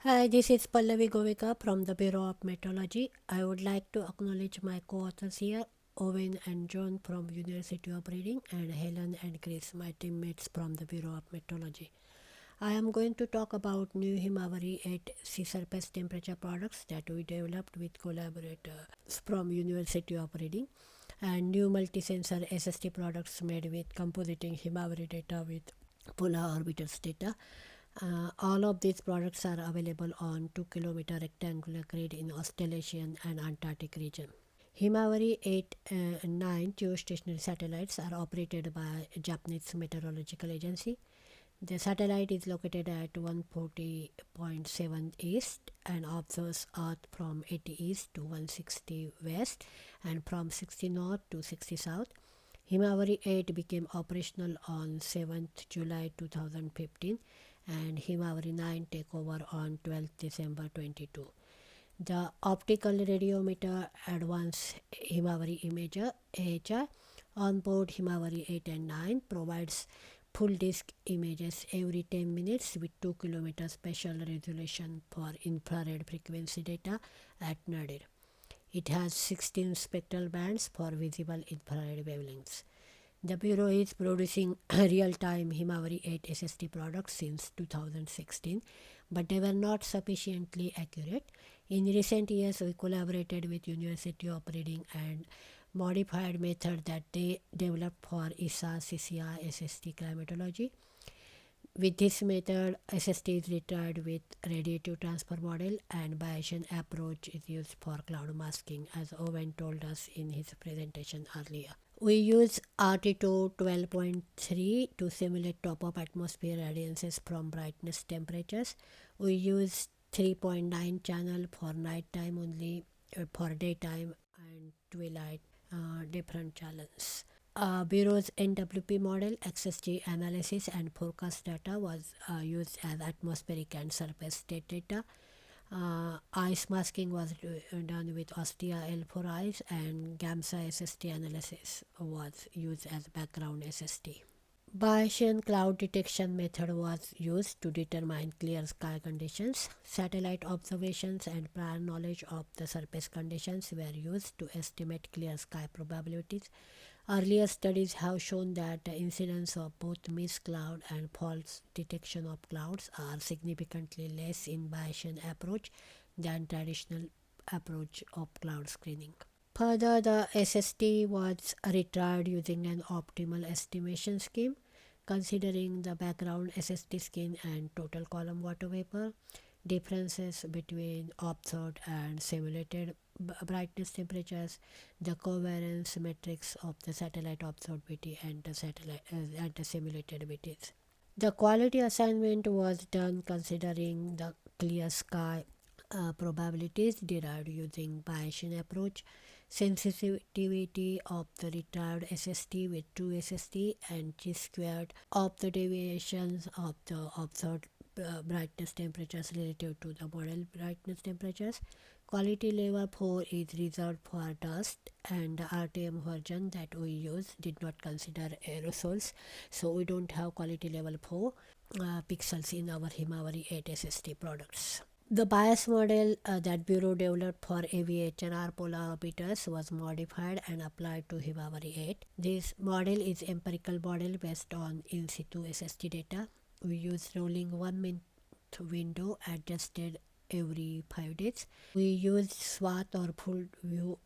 Hi, this is Pallavi Govekar from the Bureau of Meteorology. I would like to acknowledge my co-authors here, Owen and John from University of Reading, and Helen and Chris, my teammates from the Bureau of Meteorology. I am going to talk about new Himawari-8 sea surface temperature products that we developed with collaborators from University of Reading, and new multi-sensor SST products made with compositing Himawari data with polar orbitals data. All of these products are available on 2 km rectangular grid in Australasian and Antarctic region. Himawari-8 and 9 geostationary satellites are operated by Japanese Meteorological Agency. The satellite is located at 140.7 east and observes Earth from 80 east to 160 west and from 60 north to 60 south. Himawari-8 became operational on 7th July 2015 and Himawari-9 take over on 12th December 22. The optical radiometer advanced Himawari imager AHI on board Himawari-8 and 9 provides full disk images every 10 minutes with 2 km spatial resolution for infrared frequency data at nadir. It has 16 spectral bands for visible infrared wavelengths. The Bureau is producing real-time Himawari-8 SST products since 2016, but they were not sufficiently accurate. In recent years, we collaborated with University of Reading and modified method that they developed for ESA, CCI, SST climatology. With this method, SST is retired with radiative transfer model and Bayesian approach is used for cloud masking, as Owen told us in his presentation earlier. We use RT2 12.3 to simulate top of atmosphere radiances from brightness temperatures. We use 3.9 channel for nighttime only, for daytime and twilight different channels. Bureau's NWP model, XSG analysis and forecast data was used as atmospheric and surface state data. Ice masking was done with Ostia L4 ice and GAMSA SST analysis was used as background SST. Bayesian cloud detection method was used to determine clear sky conditions. Satellite observations and prior knowledge of the surface conditions were used to estimate clear sky probabilities. Earlier studies have shown that the incidence of both mist cloud and false detection of clouds are significantly less in Bayesian approach than traditional approach of cloud screening. Further, the SST was retried using an optimal estimation scheme, considering the background SST skin and total column water vapor, differences between observed and simulated brightness temperatures, the covariance matrix of the satellite observability and the simulated BTs. The quality assignment was done considering the clear sky probabilities derived using Bayesian approach, sensitivity of the retrieved SST with true SST, and chi squared of the deviations of the observed brightness temperatures relative to the model brightness temperatures. Quality level 4 is reserved for dust, and the RTM version that we use did not consider aerosols, so we don't have quality level 4 pixels in our Himawari-8 SST products. The bias model that Bureau developed for AVHNR polar orbiters was modified and applied to Himawari-8. This model is empirical model based on in situ SST data. We use rolling 1 month window adjusted every 5 days. We use SWAT or full view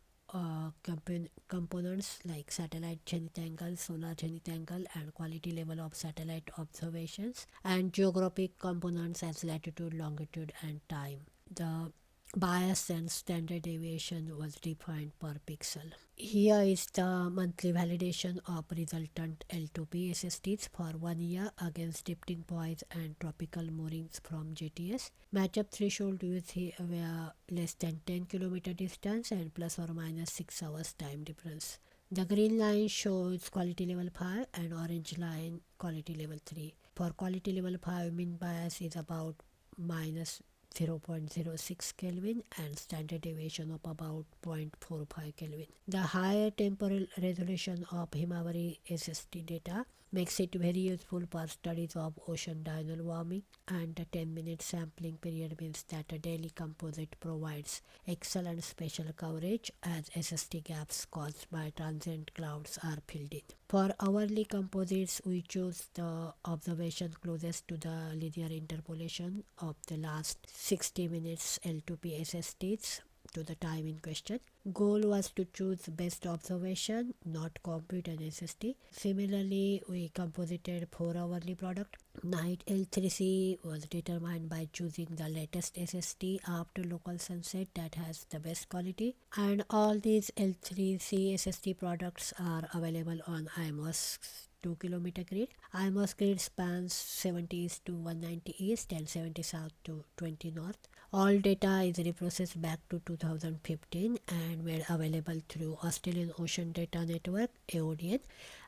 components like satellite zenith angle, solar zenith angle, and quality level of satellite observations, and geographic components as latitude, longitude, and time. The bias and standard deviation was defined per pixel. Here is the monthly validation of resultant L2P SSTs for 1 year against drifting points and tropical moorings from JTS. Matchup threshold used here were less than 10 km distance and plus or minus 6 hours time difference. The green line shows quality level 5 and orange line quality level 3. For quality level 5, mean bias is about minus 0.06 Kelvin and standard deviation of about 0.45 Kelvin. The higher temporal resolution of Himawari SST data makes it very useful for studies of ocean tidal warming, and the 10-minute sampling period means that a daily composite provides excellent spatial coverage as SST gaps caused by transient clouds are filled in. For hourly composites, we choose the observation closest to the linear interpolation of the last 60 minutes L2P SSTs to the time in question. Goal was to choose best observation, not compute an SST. Similarly, we composited 4 hourly product. Night L3C was determined by choosing the latest SST after local sunset that has the best quality, and all these L3C SST products are available on IMOS 2 km grid. IMOS grid spans 70 east to 190 east and 70 south to 20 north. All data is reprocessed back to 2015 and made available through Australian Ocean Data Network (AODN)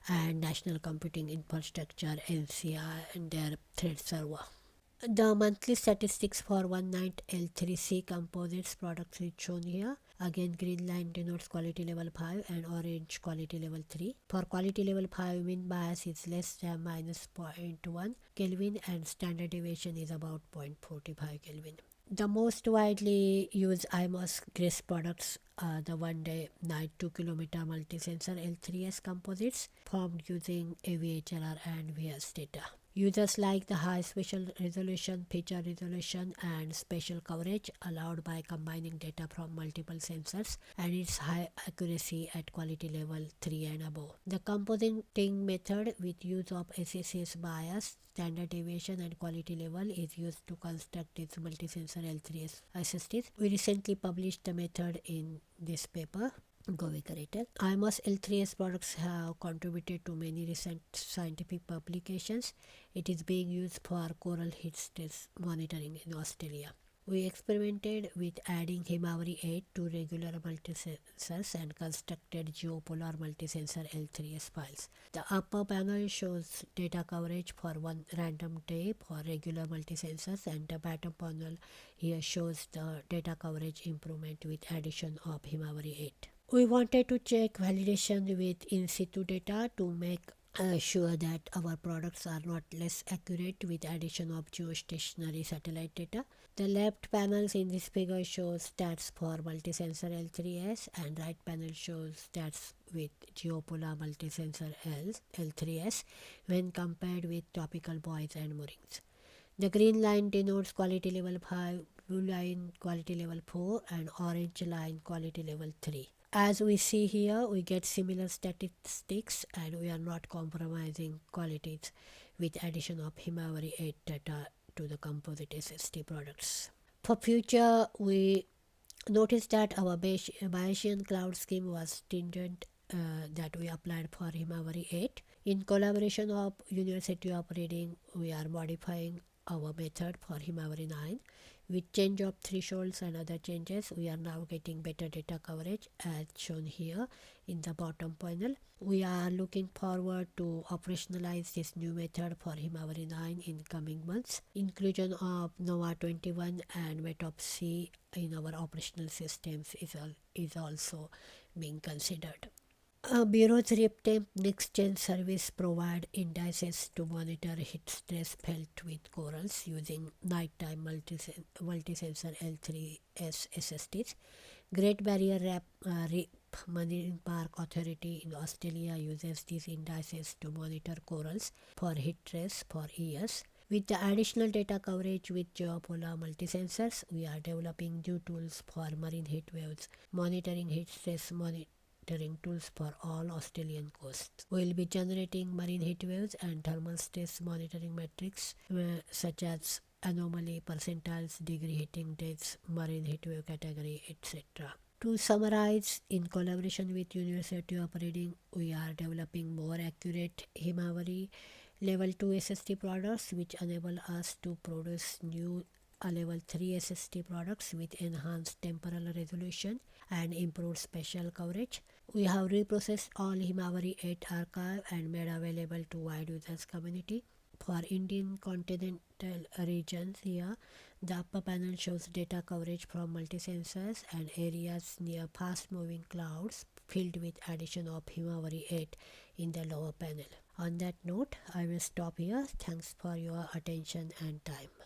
and National Computing Infrastructure (NCR) and their thread server. The monthly statistics for one night L3C composites products is shown here. Again, green line denotes quality level 5 and orange quality level 3. For quality level 5, mean bias is less than minus zero point -1 Kelvin and standard deviation is about 0.45 Kelvin. The most widely used IMOS GRIS products are the one-day night 2 km multi-sensor L3S composites formed using AVHLR and VS data. Users like the high spatial resolution, feature resolution, and spatial coverage allowed by combining data from multiple sensors and its high accuracy at quality level 3 and above. The compositing method with use of SSS bias, standard deviation, and quality level is used to construct its multi-sensor L3S SSTs. We recently published the method in this paper. Govekar et al. IMOS L3S products have contributed to many recent scientific publications. It is being used for coral heat stress monitoring in Australia. We experimented with adding Himawari-8 to regular multisensors and constructed geopolar multisensor L3S files. The upper panel shows data coverage for one random day for regular multisensors, and the bottom panel here shows the data coverage improvement with addition of Himawari-8. We wanted to check validation with in situ data to make sure that our products are not less accurate with addition of geostationary satellite data. The left panels in this figure shows stats for multisensor L3S, and right panel shows stats with geopolar multisensor L3S when compared with topical buoys and moorings. The green line denotes quality level 5, blue line quality level 4, and orange line quality level 3. As we see here, we get similar statistics and we are not compromising qualities with addition of Himawari-8 data to the composite SST products. For future, we noticed that our Bayesian cloud scheme was stringent that we applied for Himawari-8. In collaboration of University of Reading, we are modifying our method for Himawari-9. With change of thresholds and other changes, we are now getting better data coverage as shown here in the bottom panel. We are looking forward to operationalize this new method for Himawari-9 in coming months. Inclusion of NOAA 21 and METOP-C in our operational systems is also being considered. Bureau's RipTemp next-gen service provide indices to monitor heat stress felt with corals using nighttime multi-sensor L3S SSTs. Great Barrier Reef Marine Park Authority in Australia uses these indices to monitor corals for heat stress for years. With the additional data coverage with geopolar multisensors, we are developing new tools for marine heat waves, monitoring heat stress monitoring tools for all Australian coasts. We will be generating marine heat waves and thermal stress monitoring metrics such as anomaly, percentiles, degree heating days, marine heat wave category, etc. To summarize, in collaboration with University of Reading, we are developing more accurate Himawari Level 2 SST products which enable us to produce new Level 3 SST products with enhanced temporal resolution and improved spatial coverage. We have reprocessed all Himawari-8 archive and made available to wide users community. For Indian continental regions here, the upper panel shows data coverage from multi-sensors and areas near fast-moving clouds filled with addition of Himawari-8 in the lower panel. On that note, I will stop here. Thanks for your attention and time.